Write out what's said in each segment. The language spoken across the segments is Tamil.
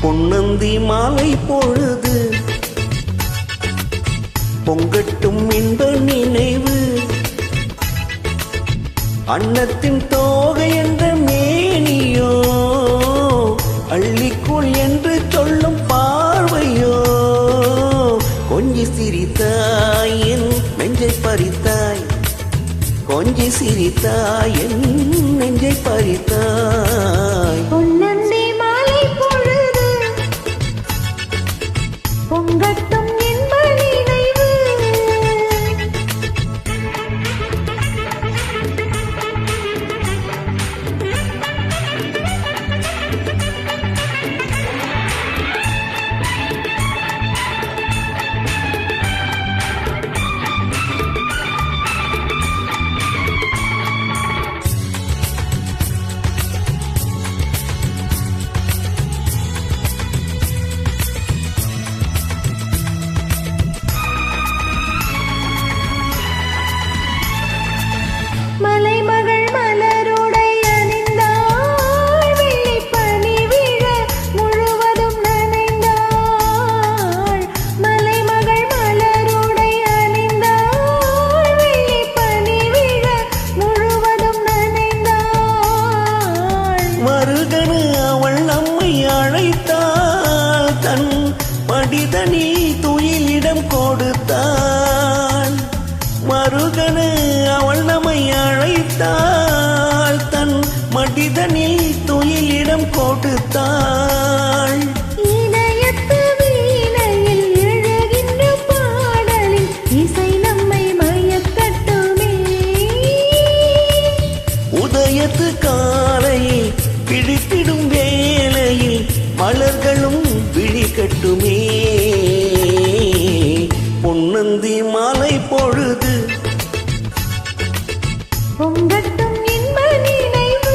பொன்னந்தி மாலை பொழுது பொங்கட்டும் இன்ப நினைவு அன்னத்தின் தோகை என்ற மேனியோ அள்ளிக்குள் என்று சொல்லும் பார்வையோ கொஞ்சி சிரித்தாய் என் நெஞ்சை பறித்தாய் கொஞ்சி சிரித்தாய் என் நெஞ்சை பறித்தாய் பொன்னந்தி மாலை பொழுது பொங்கட்டும் இன்ப நினைவு மலைமகள் மலருடை அணிந்தாள் வெள்ளிப்பனி விழ முழுவதும் நனைந்தாள் மலைமகள் மலருடை அணிந்தாள் வெள்ளிப்பனி விழ முழுவதும் நனைந்தாள் மருகனு அவள் நம்மை அழைத்தாள் தன் படிதனில் துயிலிடம் கொடுத்தாள் மருகனு அவள் நம்மை அழைத்தாள் தன் மடிதனில் துயிலிடம் கொடுத்தாள் இதயத்து வீணையில் எழுகின்ற பாடலில் இசை நம்மை மயக்கட்டுமே உதயத்து காலையில் பிடித்திடும் வேளையில் மலர்களும் விழிக்கட்டுமே பொன்னந்தி மாலை பொழுது பொங்கட்டும் இன்ப நினைவு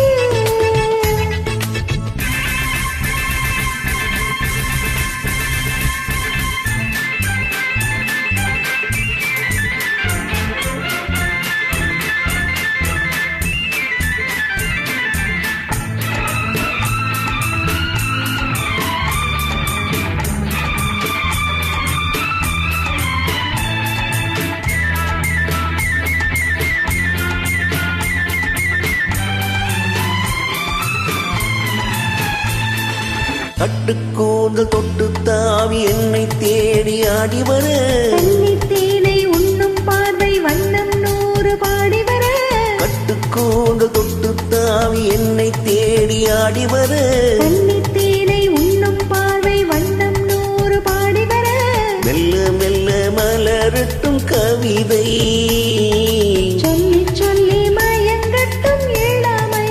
கட்டுக்கூந்தல் தொட்டு தாவி என்னை தேடி ஆடி வர தேனை உண்ணும் பார்வை வண்ணம் நூறு பாடி வர கட்டுக்கூந்தல் தொட்டு தாவி என்னை தேடி ஆடி வர தேனை உண்ணும் பார்வை வண்ணம் நூறு பாடி வர மெல்ல மெல்ல மலரட்டும் கவிதை சொல்லி சொல்லி மயங்கட்டும் இளமை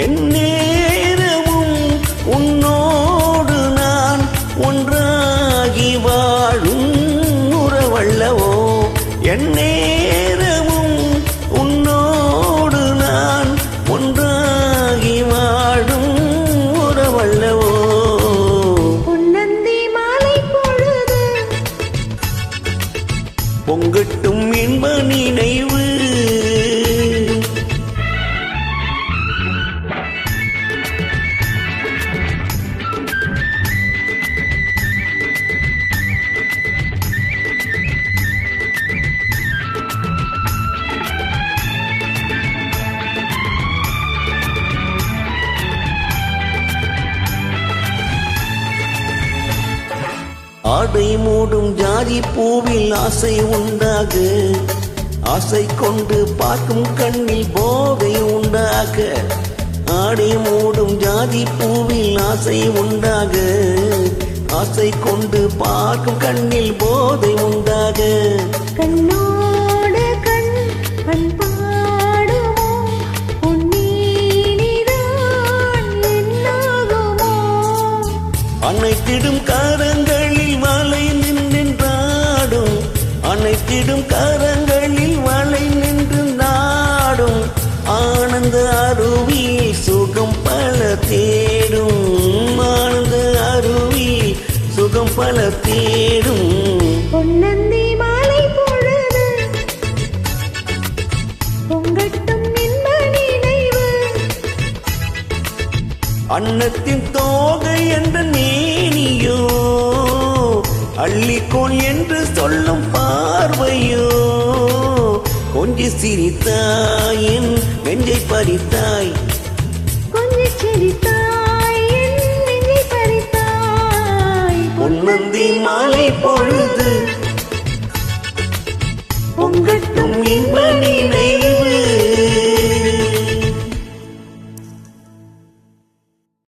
என் நேரமும் உன்னோடு நான் ஒன்றாகி வாழும் உறவல்லவோ என் நேரமும் உன்னோடு நான் ஒன்றாகி வாழும் உறவல்லவோ பொன்னந்தி மாலை பொழுது பொங்கட்டும் இன்ப நினைவு ஆடை மூடும் ஜாதி பூவில் ஆசை உண்டாக ஆசை கொண்டு பார்க்கும் கண்ணில் போதை உண்டாக ஆடை மூடும் ஜாதி பூவில் ஆசை உண்டாக ஆசை கொண்டு பார்க்கும் கண்ணில் போதை உண்டாக கண்ணோடு கண் பண்பாடுமோ பொன்னீனிதான் என்னாகுமோ அனைத்திடும் கரங்களில் வலை நின்றாடும் அனைத்திடும் கரங்களில் வலை நின்று நாடும் ஆனந்த அருவி சுகம் பல தேடும் தேடும் பொன்னந்தி மாலை பொழுது பொங்கட்டும் இன்ப நினைவு. அன்னத்தின் தோகை என்ற மேனியோ அள்ளிக்கோள் என்று சொல்லும் பார்வையோ கொஞ்சி சிரித்தாயின் நெஞ்சை பறித்தாய்